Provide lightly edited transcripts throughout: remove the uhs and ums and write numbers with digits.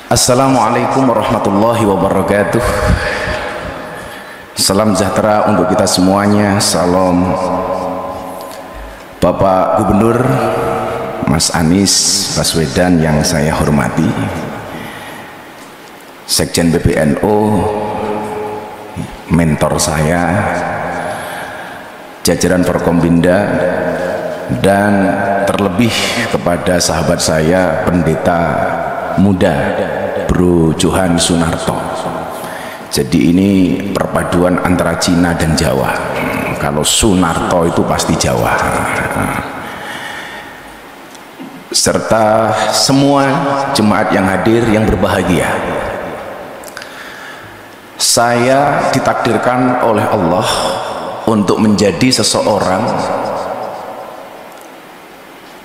Assalamualaikum warahmatullahi wabarakatuh. Salam sejahtera untuk kita semuanya. Salam Bapak Gubernur Mas Anies Baswedan yang saya hormati, Sekjen PBNU, mentor saya, jajaran Forkompinda, dan terlebih kepada sahabat saya pendeta muda Bro Johan Sunarto. Jadi ini perpaduan antara Cina dan Jawa. Kalau Sunarto itu pasti Jawa. Serta semua jemaat yang hadir yang berbahagia. Saya ditakdirkan oleh Allah untuk menjadi seseorang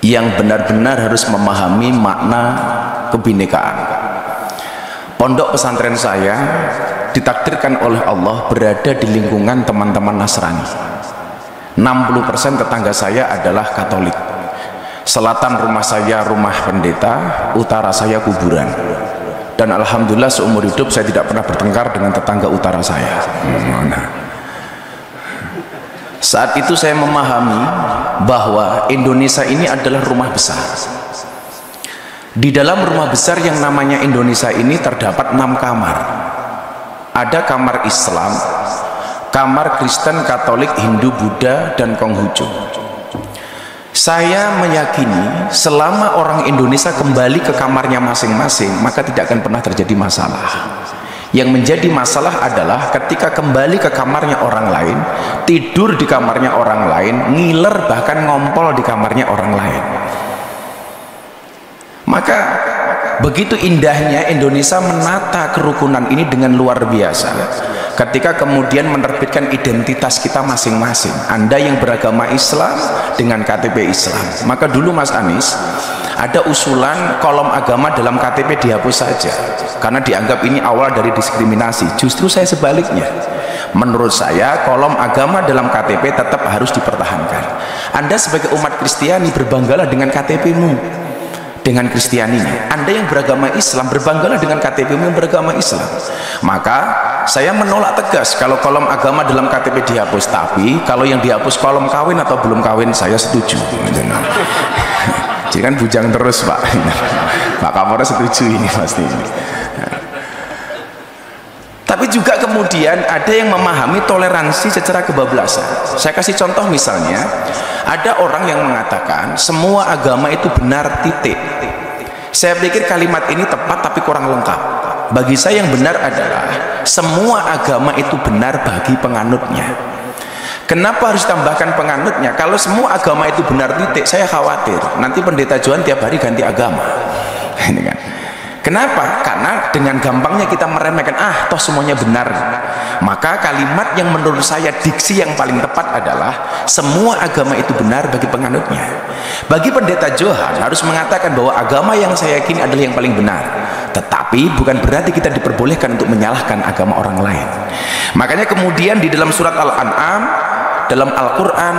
yang benar-benar harus memahami makna kebinekaan. Pondok pesantren saya ditakdirkan oleh Allah berada di lingkungan teman-teman Nasrani. 60% tetangga saya adalah Katolik. Selatan rumah saya rumah pendeta, utara saya kuburan. Dan alhamdulillah seumur hidup saya tidak pernah bertengkar dengan tetangga utara saya. Saat itu saya memahami bahwa Indonesia ini adalah rumah besar. Di dalam rumah besar yang namanya Indonesia ini terdapat 6 kamar. Ada kamar Islam, kamar Kristen, Katolik, Hindu, Buddha, dan Konghucu. Saya meyakini selama orang Indonesia kembali ke kamarnya masing-masing, maka tidak akan pernah terjadi masalah. Yang menjadi masalah adalah ketika kembali ke kamarnya orang lain, tidur di kamarnya orang lain, ngiler bahkan ngompol di kamarnya orang lain. Maka begitu indahnya Indonesia menata kerukunan ini dengan luar biasa ketika kemudian menerbitkan identitas kita masing-masing. Anda yang beragama Islam dengan KTP Islam, maka dulu Mas Anies ada usulan kolom agama dalam KTP dihapus saja karena dianggap ini awal dari diskriminasi. Justru saya sebaliknya, menurut saya kolom agama dalam KTP tetap harus dipertahankan. Anda sebagai umat Kristiani berbanggalah dengan KTP-mu, dengan Kristianinya. Anda yang beragama Islam berbanggalah dengan KTP-mu yang beragama Islam. Maka saya menolak tegas kalau kolom agama dalam KTP dihapus, tapi kalau yang dihapus kolom kawin atau belum kawin saya setuju. Jadi kan bujang terus Pak. Pak Kapolres setuju ini pasti. Tapi juga kemudian ada yang memahami toleransi secara kebablasan. Saya kasih contoh, misalnya ada orang yang mengatakan semua agama itu benar, titik. Saya pikir kalimat ini tepat tapi kurang lengkap. Bagi saya yang benar adalah semua agama itu benar bagi penganutnya. Kenapa harus tambahkan penganutnya? Kalau semua agama itu benar, titik, saya khawatir nanti pendeta Johan tiap hari ganti agama. Ini kan. Kenapa? Karena dengan gampangnya kita meremehkan, toh semuanya benar. Maka kalimat yang menurut saya diksi yang paling tepat adalah semua agama itu benar bagi penganutnya. Bagi pendeta Johan harus mengatakan bahwa agama yang saya yakini adalah yang paling benar. Tetapi bukan berarti kita diperbolehkan untuk menyalahkan agama orang lain. Makanya kemudian di dalam surat Al-An'am, dalam Al-Quran,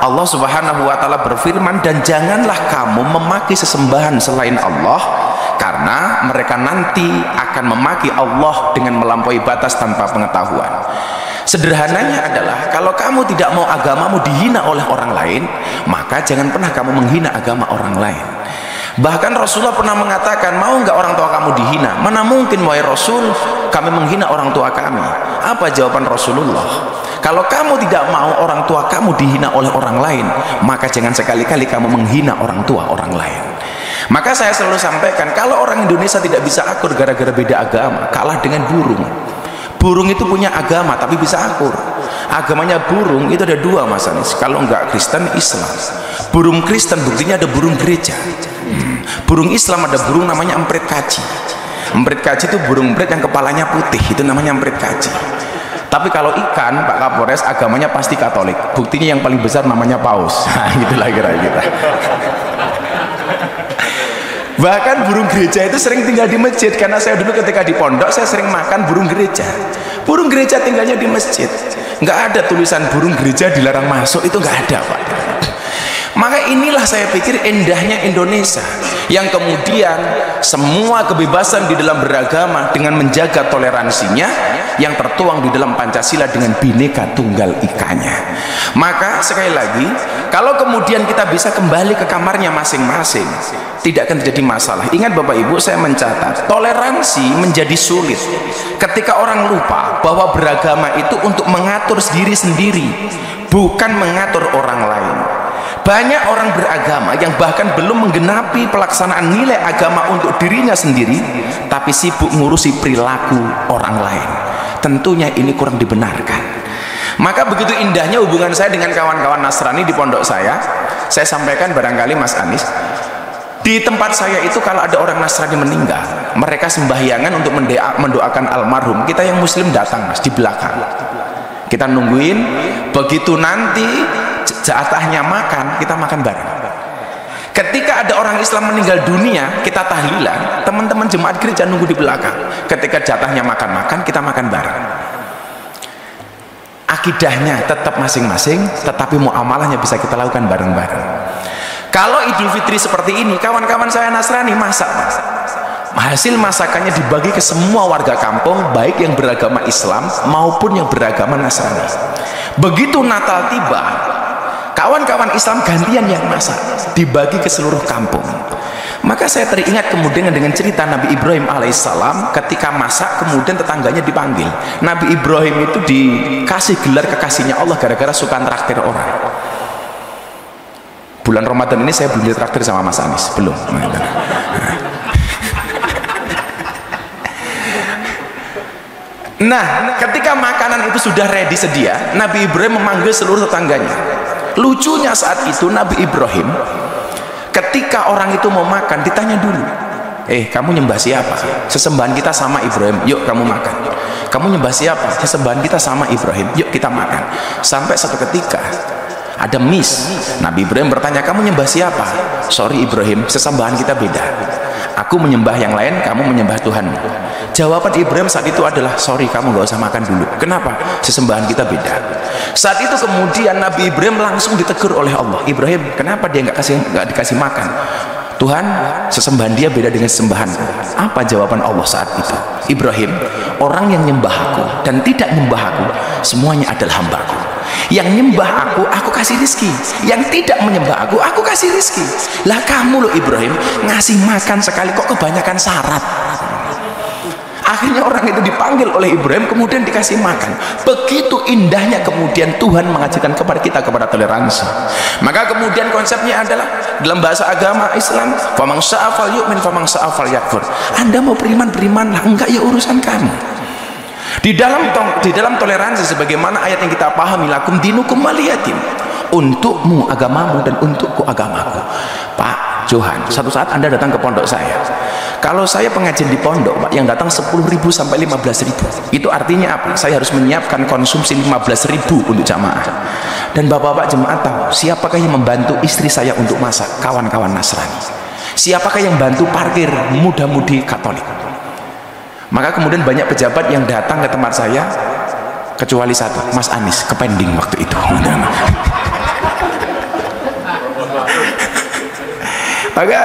Allah Subhanahu wa Ta'ala berfirman, dan janganlah kamu memaki sesembahan selain Allah, karena mereka nanti akan memaki Allah dengan melampaui batas tanpa pengetahuan. Sederhananya adalah kalau kamu tidak mau agamamu dihina oleh orang lain, maka jangan pernah kamu menghina agama orang lain. Bahkan Rasulullah pernah mengatakan, mau nggak orang tua kamu dihina? Mana mungkin wahai Rasul kami menghina orang tua kami. Apa jawaban Rasulullah? Kalau kamu tidak mau orang tua kamu dihina oleh orang lain, maka jangan sekali-kali kamu menghina orang tua orang lain. Maka saya selalu sampaikan, kalau orang Indonesia tidak bisa akur gara-gara beda agama, kalah dengan burung. Burung itu punya agama tapi bisa akur. Agamanya burung itu ada 2 Mas Anies, kalau enggak Kristen, Islam. Burung Kristen buktinya ada burung gereja. Burung Islam ada burung namanya emprit kaji. Emprit kaji itu burung emprit yang kepalanya putih, itu namanya emprit kaji. Tapi kalau ikan, Pak Kapolres, agamanya pasti Katolik. Buktinya yang paling besar namanya paus. Nah, itulah kira-kira. Bahkan burung gereja itu sering tinggal di masjid, karena saya dulu ketika di pondok saya sering makan burung gereja. Burung gereja tinggalnya di masjid. Nggak ada tulisan burung gereja dilarang masuk, itu nggak ada Pak. Maka inilah saya pikir indahnya Indonesia, yang kemudian semua kebebasan di dalam beragama dengan menjaga toleransinya yang tertuang di dalam Pancasila dengan Bhinneka Tunggal Ikanya. Maka sekali lagi, kalau kemudian kita bisa kembali ke kamarnya masing-masing, tidak akan terjadi masalah. Ingat Bapak Ibu, saya mencatat toleransi menjadi sulit ketika orang lupa bahwa beragama itu untuk mengatur diri sendiri, bukan mengatur orang lain. Banyak orang beragama yang bahkan belum menggenapi pelaksanaan nilai agama untuk dirinya sendiri, tapi sibuk ngurusi perilaku orang lain. Tentunya ini kurang dibenarkan. Maka begitu indahnya hubungan saya dengan kawan-kawan Nasrani di pondok saya sampaikan barangkali Mas Anies, di tempat saya itu kalau ada orang Nasrani meninggal, mereka sembahyangan untuk mendoakan almarhum. Kita yang Muslim datang Mas di belakang, kita nungguin, begitu nanti jatahnya makan, kita makan bareng. Ketika ada orang Islam meninggal dunia, kita tahlilan, teman-teman jemaat gereja nunggu di belakang. Ketika jatahnya makan-makan, kita makan bareng. Akidahnya tetap masing-masing, tetapi muamalahnya bisa kita lakukan bareng-bareng. Kalau Idul Fitri seperti ini, kawan-kawan saya Nasrani masak, hasil masakannya dibagi ke semua warga kampung, baik yang beragama Islam maupun yang beragama Nasrani. Begitu Natal tiba, kawan-kawan Islam gantian yang masak, dibagi ke seluruh kampung. Maka saya teringat kemudian dengan cerita Nabi Ibrahim alaihissalam ketika masak, kemudian tetangganya dipanggil. Nabi Ibrahim itu dikasih gelar kekasihnya Allah gara-gara suka traktir orang. Bulan Ramadan ini saya belum ditraktir sama Mas Anies, belum. Nah, ketika makanan itu sudah ready sedia, Nabi Ibrahim memanggil seluruh tetangganya. Lucunya saat itu Nabi Ibrahim, ketika orang itu mau makan, ditanya dulu, kamu nyembah siapa? Sesembahan kita sama Ibrahim, yuk kamu makan. Kamu nyembah siapa? Sesembahan kita sama Ibrahim, yuk kita makan. Sampai satu ketika ada miss, Nabi Ibrahim bertanya, kamu nyembah siapa? Sorry Ibrahim, sesembahan kita beda. Aku menyembah yang lain, kamu menyembah Tuhanmu. Jawaban Ibrahim saat itu adalah, sorry kamu gak usah makan dulu. Kenapa? Sesembahan kita beda. Saat itu kemudian Nabi Ibrahim langsung ditegur oleh Allah. Ibrahim, kenapa dia nggak dikasih makan? Tuhan, sesembahan dia beda dengan sembahanku. Apa jawaban Allah saat itu? Ibrahim, orang yang nyembah aku dan tidak nyembah aku, semuanya adalah hambaku. Yang nyembah aku kasih rizki. Yang tidak menyembah aku kasih rizki. Lah kamu loh Ibrahim, ngasih makan sekali kok kebanyakan syarat. Akhirnya orang itu dipanggil oleh Ibrahim, kemudian dikasih makan. Begitu indahnya kemudian Tuhan mengajarkan kepada kita kepada toleransi. Maka kemudian konsepnya adalah dalam bahasa agama Islam, faman syaa falyu'min faman syaa falyakfur. Anda mau berimanlah, enggak ya urusan kamu. Di dalam toleransi sebagaimana ayat yang kita pahami, lakum dinukum waliyatin, untukmu agamamu dan untukku agamaku. Pak Johan, satu saat Anda datang ke pondok saya. Kalau saya pengajian di pondok, Pak, yang datang 10.000 sampai 15.000, itu artinya apa? Saya harus menyiapkan konsumsi 15.000 untuk jamaah. Dan bapak-bapak jemaat tahu, siapakah yang membantu istri saya untuk masak? Kawan-kawan Nasrani. Siapakah yang bantu parkir? Muda-mudi Katolik. Maka kemudian banyak pejabat yang datang ke tempat saya, kecuali satu, Mas Anies, kepending waktu itu. Maka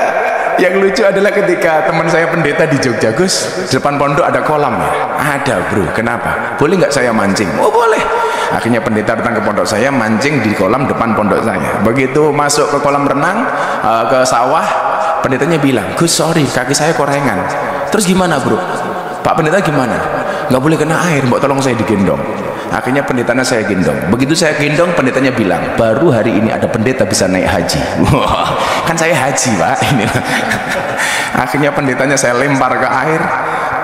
yang lucu adalah ketika teman saya pendeta di Jogja, Gus, di depan pondok ada kolam ya? Ada bro, kenapa? Boleh nggak saya mancing? Oh boleh. Akhirnya pendeta datang ke pondok saya, mancing di kolam depan pondok saya. Begitu masuk ke kolam renang, ke sawah, pendetanya bilang, Gus sorry kaki saya korengan. Terus gimana bro? Pak pendeta gimana? Nggak boleh kena air, mbok tolong saya digendong. Akhirnya pendetanya saya gendong. Begitu saya gendong, pendetanya bilang, baru hari ini ada pendeta bisa naik haji. Wah, kan saya haji Pak. Ini. Akhirnya pendetanya saya lempar ke air.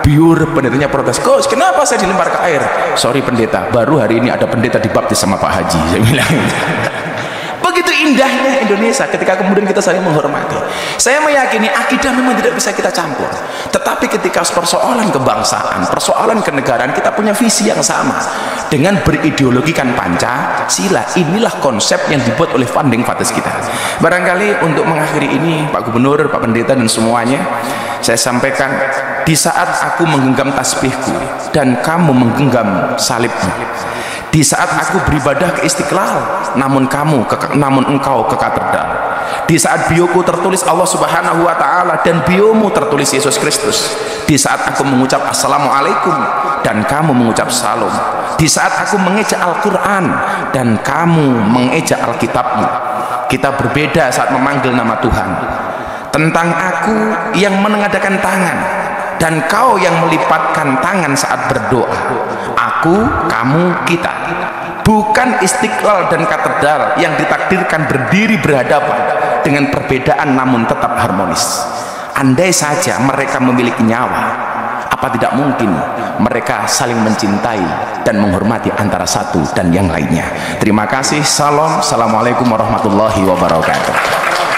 Biur, pendetanya protes, Gus kenapa saya dilempar ke air? Sorry pendeta, baru hari ini ada pendeta dibaptis sama Pak Haji. Saya bilang. Begitu indahnya Indonesia ketika kemudian kita saling menghormati. Saya meyakini akidah memang tidak bisa kita campur, tetapi ketika persoalan kebangsaan, persoalan kenegaraan, kita punya visi yang sama dengan berideologikan Pancasila. Inilah konsep yang dibuat oleh founding fathers kita. Barangkali untuk mengakhiri ini, Pak Gubernur, Pak Pendeta dan semuanya, saya sampaikan, di saat aku menggenggam tasbihku dan kamu menggenggam salibmu, Di saat aku beribadah ke Istiqlal, namun engkau ke katedral. Di saat bioku tertulis Allah Subhanahu wa Ta'ala dan biomu tertulis Yesus Kristus. Di saat aku mengucap Assalamualaikum dan kamu mengucap Salam. Di saat aku mengeja Al-Quran dan kamu mengeja Alkitabmu. Kita berbeda saat memanggil nama Tuhan. Tentang aku yang menengadakan tangan dan kau yang melipatkan tangan saat berdoa. Aku, kamu, kita. Bukan Istiqlal dan katedral yang ditakdirkan berdiri berhadapan dengan perbedaan namun tetap harmonis. Andai saja mereka memiliki nyawa, apa tidak mungkin mereka saling mencintai dan menghormati antara satu dan yang lainnya. Terima kasih. Salam. Assalamualaikum warahmatullahi wabarakatuh.